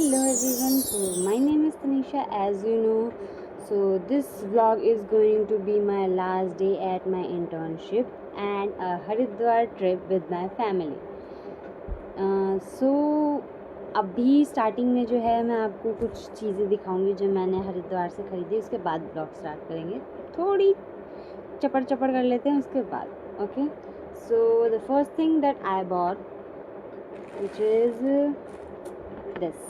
Hello everyone, so my name is Tanisha, as you know. So this vlog is going to be my last day at my internship and a Haridwar trip with my family. So अभी starting में जो है मैं आपको कुछ चीज़ें दिखाऊंगी जो मैंने हरिद्वार से ख़रीदी, उसके बाद ब्लॉग स्टार्ट करेंगे। थोड़ी चपड़ चपड़ कर लेते हैं उसके बाद। Okay, so the first thing that I bought which is this.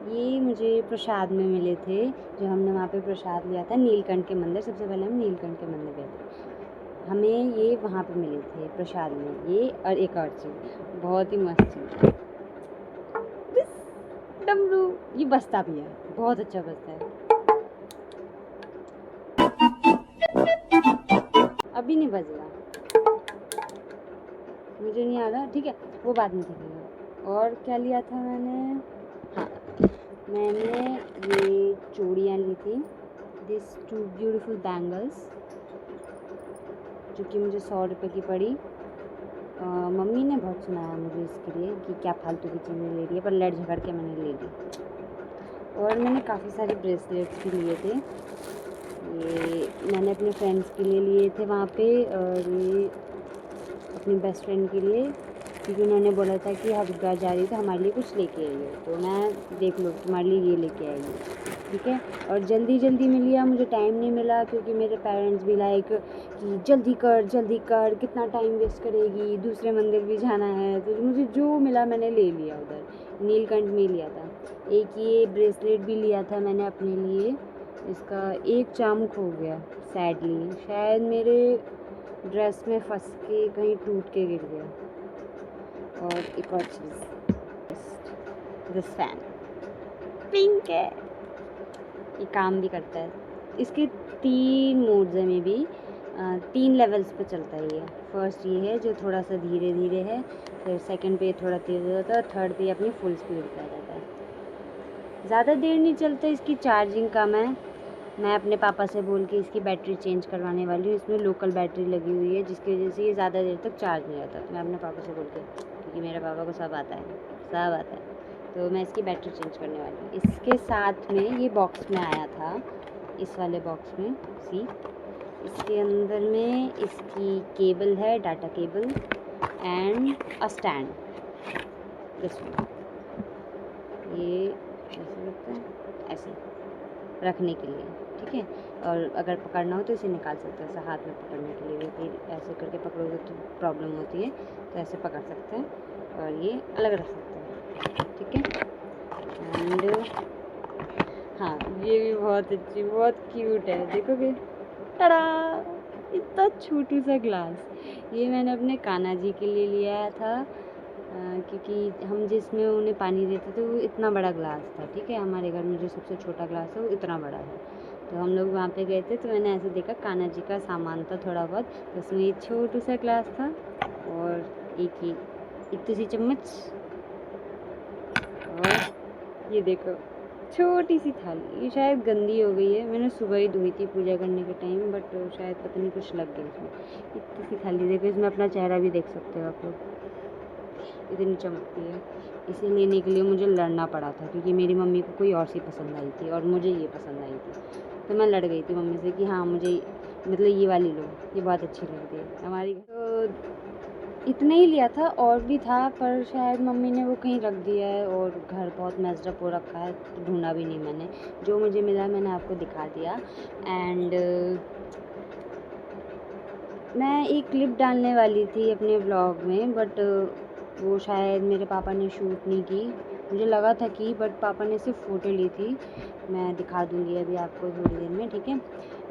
ये मुझे प्रसाद में मिले थे, जो हमने वहाँ पे प्रसाद लिया था नीलकंठ के मंदिर। सबसे पहले हम नीलकंठ के मंदिर गए थे, हमें ये वहाँ पे मिले थे प्रसाद में। ये और एक और चीज़ बहुत ही मस्त चीज़, डमरू। ये बजता भी है, बहुत अच्छा बजता है। अभी नहीं बज रहा, मुझे नहीं आ रहा, ठीक है, वो बाद में देखेंगे। और क्या लिया था मैंने? हाँ, मैंने ये चूड़ियाँ ली थी, दिस 2 ब्यूटीफुल बैंगल्स, जो कि मुझे 100 रुपये की पड़ी। मम्मी ने बहुत सुनाया मुझे इसके लिए कि क्या फालतू की चीज़ें ले रही है, पर लड़ झगड़ के मैंने ले ली। और मैंने काफ़ी सारे ब्रेसलेट्स भी लिए थे। ये मैंने अपने फ्रेंड्स के लिए लिए थे वहाँ पे, और ये अपनी बेस्ट फ्रेंड के लिए, क्योंकि उन्होंने बोला था कि हरिद्वार जा रही है तो हमारे लिए कुछ लेके आई हो। तो मैं देख लो तुम्हारे लिए ये लेके आई हूँ, ठीक है। और जल्दी में लिया, मुझे टाइम नहीं मिला, क्योंकि मेरे पेरेंट्स भी लाइक कि जल्दी कर, कितना टाइम वेस्ट करेगी, दूसरे मंदिर भी जाना है। तो मुझे जो मिला मैंने ले लिया। उधर नीलकंठ में लिया था। एक ये ब्रेसलेट भी लिया था मैंने अपने लिए, इसका एक चामुक हो गया सैडली, शायद मेरे ड्रेस में फंस के कहीं टूट के गिर गया। और एक और चीज़, दिस फैन पिंक है, ये काम भी करता है। इसके 3 मोड्स हैं, में भी 3 लेवल्स पे चलता है ये। फर्स्ट ये है जो थोड़ा सा धीरे धीरे है, फिर सेकंड पे थोड़ा तेज़ होता है, और थर्ड पे अपनी फुल स्पीड पे आ जाता है। ज़्यादा देर नहीं चलता, इसकी चार्जिंग कम है। मैं अपने पापा से बोल के इसकी बैटरी चेंज करवाने वाली हूँ। इसमें लोकल बैटरी लगी हुई है, जिसकी वजह से ये ज़्यादा देर तक चार्ज नहीं रहता। तो मैं अपने पापा से बोल के, क्योंकि मेरे पापा को सब आता है, तो मैं इसकी बैटरी चेंज करने वाली हूँ। इसके साथ में ये बॉक्स में आया था, इस वाले बॉक्स में इसके अंदर में इसकी केबल है, data cable, and a stand, this one. ये ऐसे लगता है, ऐसे रखने के लिए, ठीक है। और अगर पकड़ना हो तो इसे निकाल सकते हैं, ऐसे हाथ में पकड़ने के लिए भी। फिर ऐसे करके पकड़ोगे तो प्रॉब्लम होती है, तो ऐसे पकड़ सकते हैं, और ये अलग रख सकते हैं, ठीक है। एंड हाँ, ये भी बहुत अच्छी, बहुत क्यूट है, देखोगे, टड़ा, इतना छोटू सा ग्लास। ये मैंने अपने कान्हा जी के लिए लिया था, क्योंकि हम जिसमें उन्हें पानी देते थे वो इतना बड़ा ग्लास था, ठीक है। हमारे घर में जो सबसे छोटा ग्लास है वो इतना बड़ा है। तो हम लोग वहाँ पे गए थे, तो मैंने ऐसे देखा कान्हा जी का सामान था थोड़ा बहुत, तो उसमें एक छोटू सा ग्लास था, और एक इतनी सी चम्मच, और ये देखो छोटी सी थाली। ये शायद गंदी हो गई है, मैंने सुबह ही धोई थी पूजा करने के टाइम, बट शायद पता नहीं कुछ लग गया इसमें। इतनी सी थाली देखो, इसमें अपना चेहरा भी देख सकते हो आप लोग, इतनी चमकती है। इसे लेने के लिए मुझे लड़ना पड़ा था, क्योंकि मेरी मम्मी को कोई और सी पसंद आई थी और मुझे ये पसंद आई थी। तो मैं लड़ गई थी मम्मी से कि हाँ मुझे मतलब ये वाली लो, ये बहुत अच्छी लगती है हमारी। तो इतना ही लिया था, और भी था, पर शायद मम्मी ने वो कहीं रख दिया है, और घर बहुत मेस्ड अप हो रखा है, तो ढूंढा भी नहीं मैंने। जो मुझे मिला मैंने आपको दिखा दिया। एंड मैं एक क्लिप डालने वाली थी अपने ब्लॉग में, बट वो शायद मेरे पापा ने शूट नहीं की, मुझे लगा था कि, बट पापा ने सिर्फ फ़ोटो ली थी। मैं दिखा दूँगी अभी आपको थोड़ी देर में, ठीक है।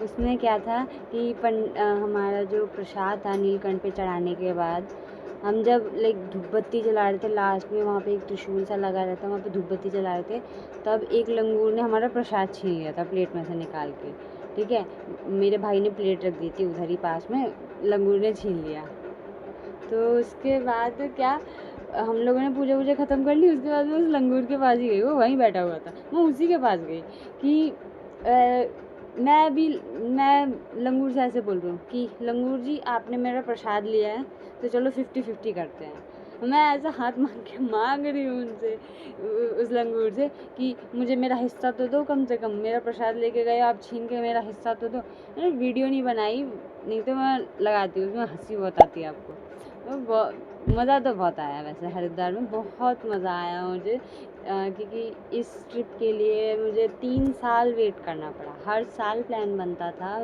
उसमें क्या था कि हमारा जो प्रसाद था नीलकंठ पे चढ़ाने के बाद, हम जब लाइक धूप बत्ती जला रहे थे लास्ट में, वहाँ पे एक त्रिशूल सा लगा रहता है, वहाँ पे धूप बत्ती जला रहे थे, तब एक लंगूर ने हमारा प्रसाद छीन लिया था प्लेट में से निकाल के, ठीक है। मेरे भाई ने प्लेट रख दी थी उधर ही पास में, लंगूर ने छीन लिया। तो उसके बाद क्या, हम लोगों ने पूजा वूजा ख़त्म कर ली। उसके बाद मैं उस लंगूर के पास ही गई, वो वहीं बैठा हुआ था, मैं उसी के पास गई कि मैं लंगूर से ऐसे बोल रही हूँ कि लंगूर जी आपने मेरा प्रसाद लिया है, तो चलो 50-50 करते हैं। मैं ऐसा हाथ मार के मांग रही हूँ उनसे, उस लंगूर से कि मुझे मेरा हिस्सा तो दो, कम से कम मेरा प्रसाद लेके गए आप, छीन के मेरा हिस्सा तो दो। मैंने वीडियो नहीं बनाई, नहीं तो मैं लगाती हूँ, उसमें हंसी बहुत आती है आपको। तो मज़ा तो बहुत आया वैसे हरिद्वार में, बहुत मज़ा आया मुझे, क्योंकि इस ट्रिप के लिए मुझे 3 साल वेट करना पड़ा। हर साल प्लान बनता था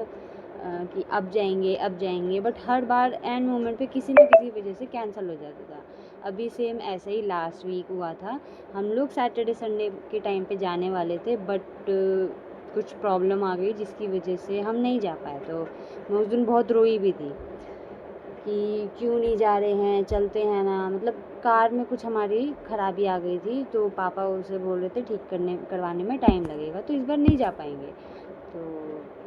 कि अब जाएंगे, but her bar end moment पे किसी न किसी वजह से कैंसिल हो जाता था। अभी सेम ऐसे ही लास्ट वीक हुआ था, हम लोग सैटरडे संडे के टाइम पे जाने वाले थे, बट कुछ प्रॉब्लम आ गई जिसकी वजह से हम नहीं जा पाए। तो मैं उस दिन बहुत रोई भी थी कि क्यों नहीं जा रहे हैं, चलते हैं ना। मतलब कार में कुछ हमारी ख़राबी आ गई थी, तो पापा उसे बोल रहे थे ठीक करवाने में टाइम लगेगा, तो इस बार नहीं जा पाएंगे। तो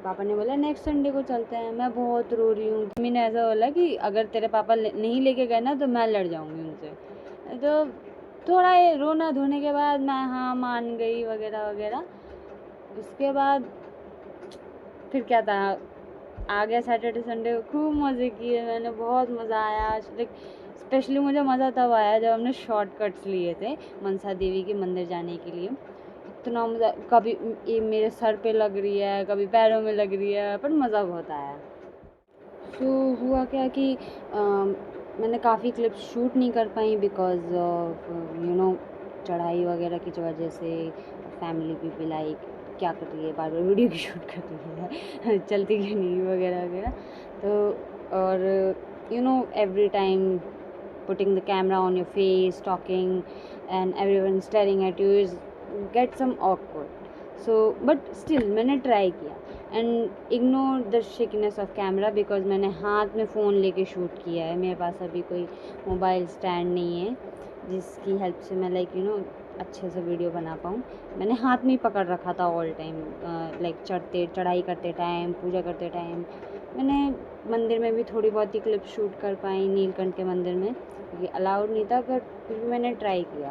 पापा ने बोला नेक्स्ट संडे को चलते हैं। मैं बहुत रो रही हूँ। मम्मी ने ऐसा बोला कि अगर तेरे पापा नहीं लेके गए ना तो मैं लड़ जाऊँगी उनसे। तो थोड़ा ये रोना धोने के बाद मैं हाँ मान गई वगैरह वगैरह। उसके बाद फिर क्या था, आ गया सैटरडे संडे, खूब मज़े किए मैंने, बहुत मज़ा आया। स्पेशली मुझे मज़ा तब आया जब हमने शॉर्टकट्स लिए थे मनसा देवी के मंदिर जाने के लिए। इतना मज़ा, कभी ये मेरे सर पे लग रही है, कभी पैरों में लग रही है, पर मज़ा बहुत आया। सो हुआ क्या कि मैंने काफ़ी क्लिप्स शूट नहीं कर पाई बिकॉज ऑफ चढ़ाई वगैरह की वजह से। फैमिली पीपल लाइक क्या कर रही है, बार बार वीडियो की शूट कर रही है चलती क्यों नहीं वगैरह वगैरह। तो और every time putting the camera on your face, talking, and everyone staring at you is get some awkward. So but still मैंने ट्राई किया and ignore the shakiness of camera because मैंने हाथ में फ़ोन लेके शूट किया है। मेरे पास अभी कोई मोबाइल स्टैंड नहीं है जिसकी हेल्प से मैं अच्छे से वीडियो बना पाऊँ। मैंने हाथ में ही पकड़ रखा था ऑल टाइम, चढ़ाई करते टाइम, पूजा करते टाइम। मैंने मंदिर में भी थोड़ी बहुत ही क्लिप शूट कर पाई, नीलकंठ के मंदिर में, क्योंकि अलाउड नहीं था, बट फिर भी मैंने ट्राई किया।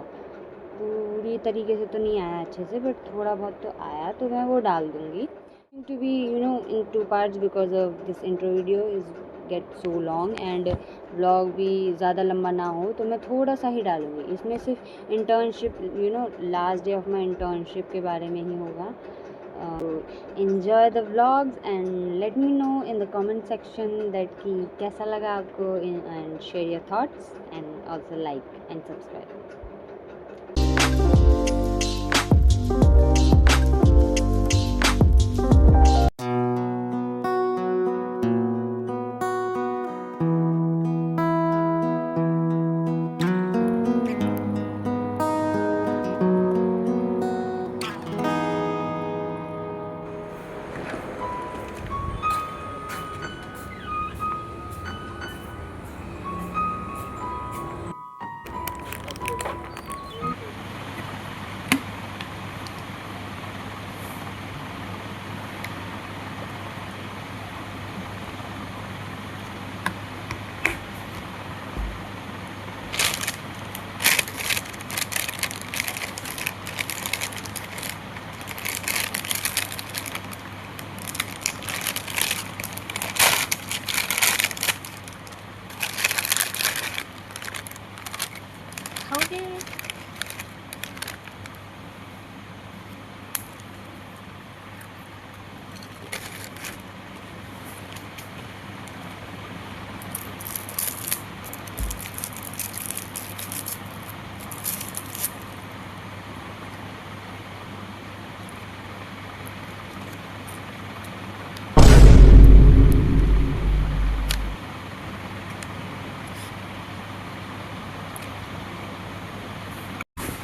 पूरी तरीके से तो नहीं आया अच्छे से, बट थोड़ा बहुत तो आया, तो मैं वो डाल दूँगी। To be in 2 parts because of this intro video is get so long and vlog भी ज़्यादा लंबा ना हो, तो मैं थोड़ा सा ही डालूँगी। इसमें सिर्फ internship last day of my internship के बारे में ही होगा। enjoy the vlogs and let me know in the comment section that कि कैसा लगा आपको, and share your thoughts and also like and subscribe.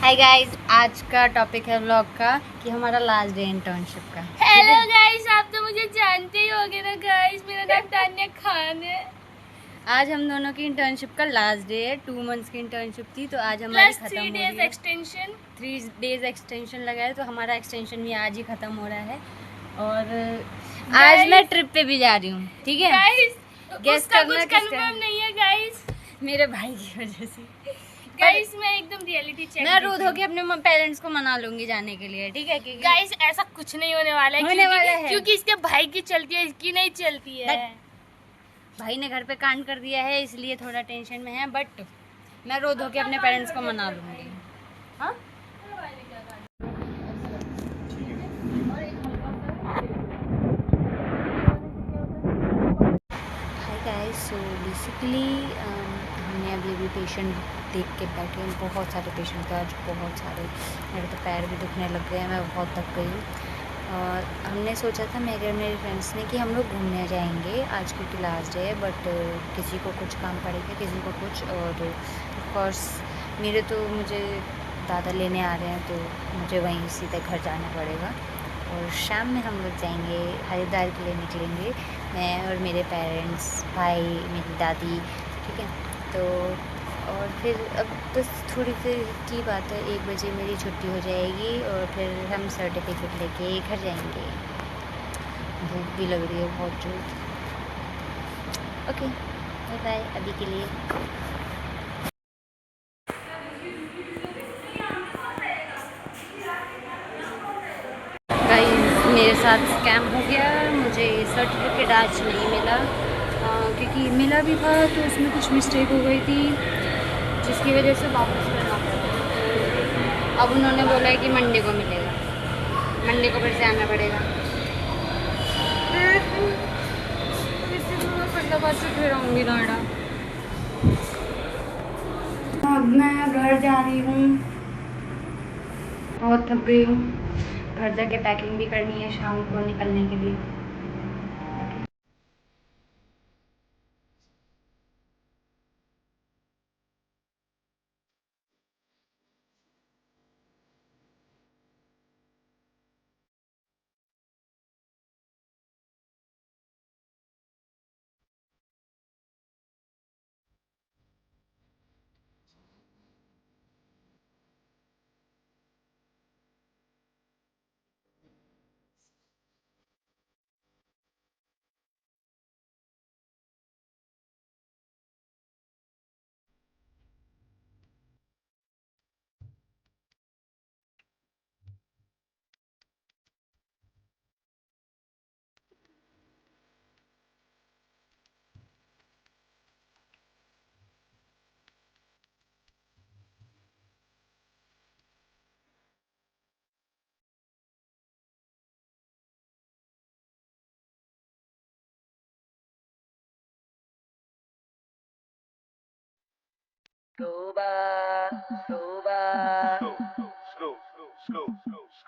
Hi guys, आज का टॉपिक है व्लॉग का कि हमारा लास्ट डे इंटर्नशिप का। हेलो गाइस, आप तो मुझे जानते ही होंगे ना गाइस, मेरा नाम तान्या खान है। आज हम दोनों की इंटर्नशिप का लास्ट डे है। 2 मंथ्स की इंटर्नशिप थी, तो आज हमारी खत्म हो रही है। 3 डेज एक्सटेंशन लगा है, तो हमारा एक्सटेंशन भी आज ही खत्म हो रहा है। और आज मैं ट्रिप पे भी जा रही हूँ, ठीक है गाइस। गेस करना, कुछ कंफर्म नहीं है गाइस, मेरे भाई की वजह से। गाइस मैं एकदम रियलिटी चेक, मैं रो धो के अपने पेरेंट्स को मना लूंगी जाने के लिए, ठीक है। गाइस ऐसा कुछ नहीं होने वाला है, क्योंकि इसके भाई की चलती है, इसकी नहीं चलती है। भाई ने घर पे कांड कर दिया है, इसलिए थोड़ा टेंशन में है, बट मैं रो धो के अपने पेरेंट्स को मना लूँगी। हाँ हाय गाइस, सो बेसिकली हमने अभी अभी पेशेंट देख के बैठे हैं। बहुत सारे पेशेंट थे आज, बहुत सारे। मेरे तो पैर भी दुखने लग गए हैं, मैं बहुत थक गई हूँ। और हमने सोचा था मेरे और मेरे फ्रेंड्स ने कि हम लोग घूमने जाएंगे आज, क्योंकि लास्ट डे है। बट किसी को कुछ काम पड़ेगा, किसी को कुछ। और ऑफ कोर्स मुझे दादा लेने आ रहे हैं, तो मुझे वहीं सीधे घर जाना पड़ेगा। और शाम में हम लोग जाएंगे, हरिद्वार के लिए निकलेंगे, मैं और मेरे पेरेंट्स, भाई, मेरी दादी। ठीक है, तो और फिर अब बस थोड़ी देर की बात है, 1 बजे मेरी छुट्टी हो जाएगी और फिर हम सर्टिफिकेट लेके घर जाएंगे। भूख भी लग रही है बहुत जोर। ओके, बाय बाय अभी के लिए। गाइस, मेरे साथ स्कैम हो गया। मुझे सर्टिफिकेट आज नहीं मिला, क्योंकि मिला भी था तो उसमें कुछ मिस्टेक हो गई थी, जिसकी वजह से वापस करना पड़ा। अब उन्होंने बोला है कि मंडे को मिलेगा, मंडे को फिर से आना पड़ेगा। फरीदाबाद से फिर आऊँगी नोएडा। अब मैं घर जा रही हूँ, बहुत थक गई हूँ। घर जाके पैकिंग भी करनी है शाम को निकलने के लिए।